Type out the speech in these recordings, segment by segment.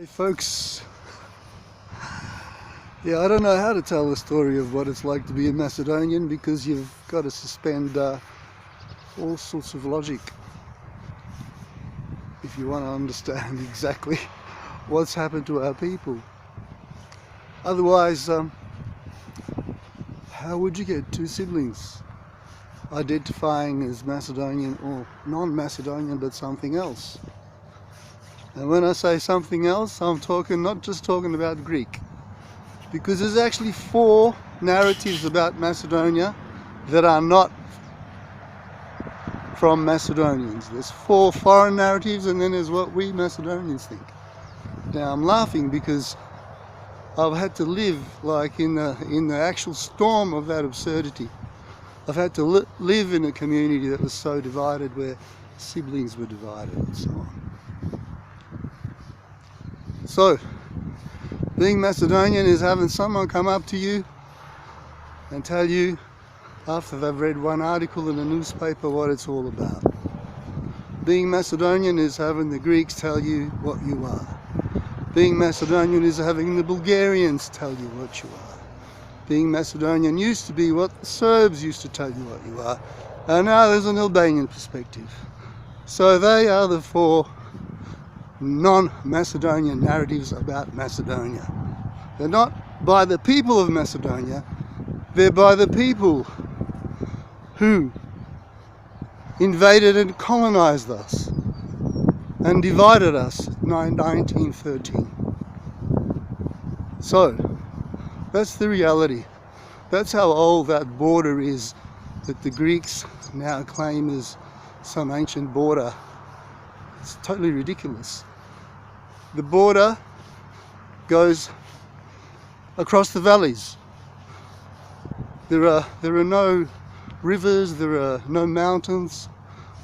Hey folks, yeah, I don't know how to tell the story of what it's like to be a Macedonian because you've got to suspend all sorts of logic if you want to understand exactly what's happened to our people. Otherwise, how would you get two siblings identifying as Macedonian or non-Macedonian but something else? And when I say something else, I'm not just talking about Greek, because there's actually 4 narratives about Macedonia that are not from Macedonians. There's 4 foreign narratives, and then there's what we Macedonians think. Now I'm laughing because I've had to live like in the actual storm of that absurdity. I've had to live in a community that was so divided, where siblings were divided and so on. So, being Macedonian is having someone come up to you and tell you, after they've read one article in a newspaper, what it's all about. Being Macedonian is having the Greeks tell you what you are. Being Macedonian is having the Bulgarians tell you what you are. Being Macedonian used to be what the Serbs used to tell you what you are, and now there's an Albanian perspective. So they are the 4 non-Macedonian narratives about Macedonia. They're not by the people of Macedonia, they're by the people who invaded and colonized us and divided us in 1913. So, that's the reality. That's how old that border is that the Greeks now claim is some ancient border. It's totally ridiculous. The border goes across the valleys. There are no rivers, there are no mountains.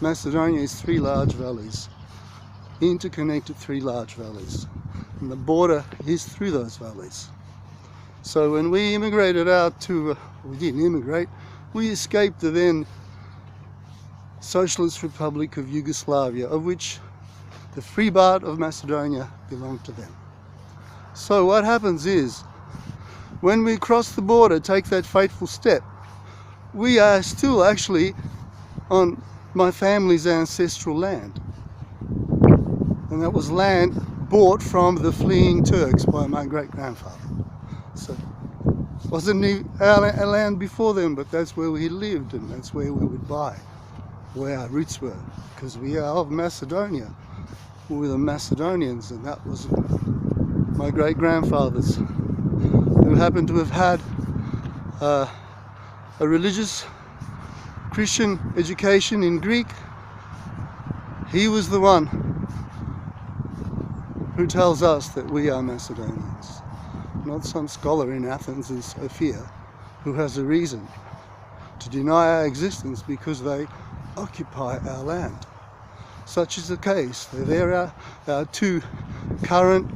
Macedonia is 3 large valleys, interconnected 3 large valleys, and the border is through those valleys. So when we immigrated out to, we didn't immigrate, we escaped the then Socialist Republic of Yugoslavia, of which the free part of Macedonia belonged to them. So what happens is, when we cross the border, take that fateful step, we are still actually on my family's ancestral land. And that was land bought from the fleeing Turks by my great-grandfather. So it wasn't our land before them, but that's where we lived, and that's where we would buy, where our roots were, because we are of Macedonia. We were the Macedonians, and that was my great-grandfathers, who happened to have had a religious Christian education in Greek. He was the one who tells us that we are Macedonians, not some scholar in Athens and Sophia who has a reason to deny our existence because they occupy our land. Such is the case. There are our 2 current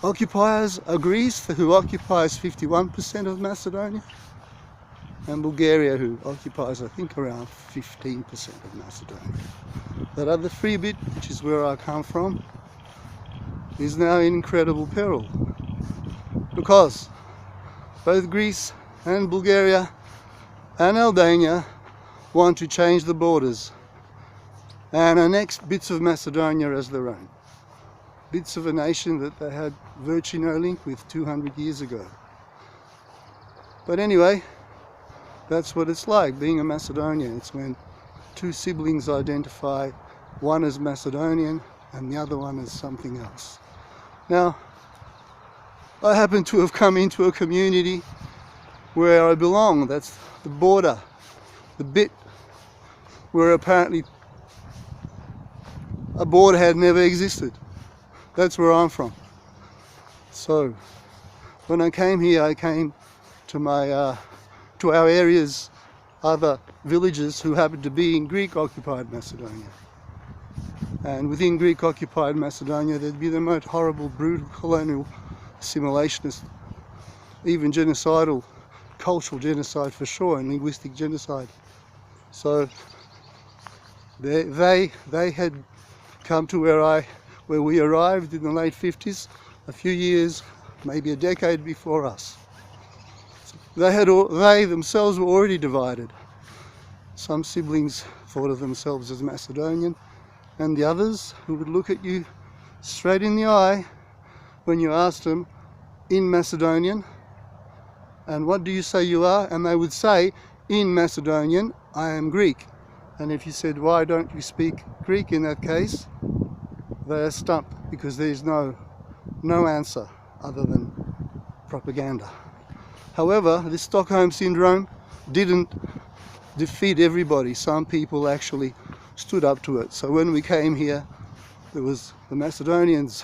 occupiers are Greece, who occupies 51% of Macedonia, and Bulgaria, who occupies, I think, around 15% of Macedonia. That other free bit, which is where I come from, is now in incredible peril, because both Greece and Bulgaria and Albania want to change the borders and annex bits of Macedonia as their own. Bits of a nation that they had virtually no link with 200 years ago. But anyway, that's what it's like being a Macedonian. It's when 2 siblings identify, one as Macedonian and the other one as something else. Now, I happen to have come into a community where I belong. That's the border, the bit where apparently a border had never existed. That's where I'm from. So when I came here, I came to to our area's other villages who happened to be in Greek-occupied Macedonia. And within Greek-occupied Macedonia, there'd be the most horrible, brutal colonial assimilationist, even genocidal, cultural genocide for sure, and linguistic genocide. So they had come to where I where we arrived in the late 50s, a few years, maybe a decade before us. They themselves were already divided. Some siblings thought of themselves as Macedonian, and the others who would look at you straight in the eye when you asked them in Macedonian, and what do you say you are? And they would say, in Macedonian, I am Greek. And if you said, why don't you speak Greek in that case? They're stumped, because there's no answer other than propaganda. However, this Stockholm Syndrome didn't defeat everybody. Some people actually stood up to it. So when we came here, there was the Macedonians,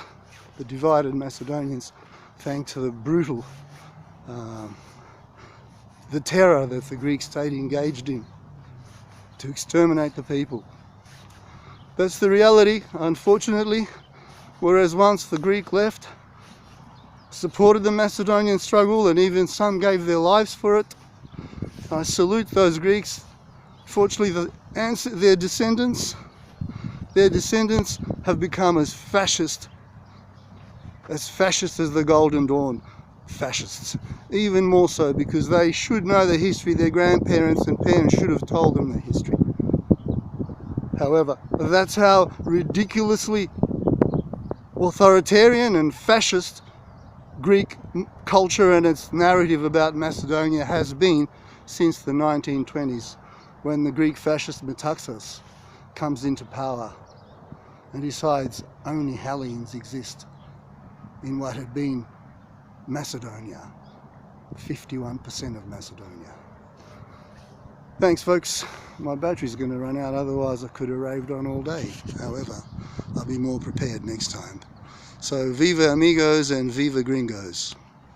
the divided Macedonians, thanks to the brutal, the terror that the Greek state engaged in to exterminate the people. That's the reality, unfortunately. Whereas once the Greek left, supported the Macedonian struggle, and even some gave their lives for it. I salute those Greeks. Fortunately, their descendants have become as fascist as the Golden Dawn fascists. Even more so, because they should know the history. Their grandparents and parents should have told them the history. However, that's how ridiculously authoritarian and fascist Greek culture and its narrative about Macedonia has been since the 1920s, when the Greek fascist Metaxas comes into power and decides only Hellenes exist in what had been Macedonia, 51% of Macedonia. Thanks folks, my battery's going to run out, otherwise I could have raved on all day. However, I'll be more prepared next time. So viva amigos and viva gringos.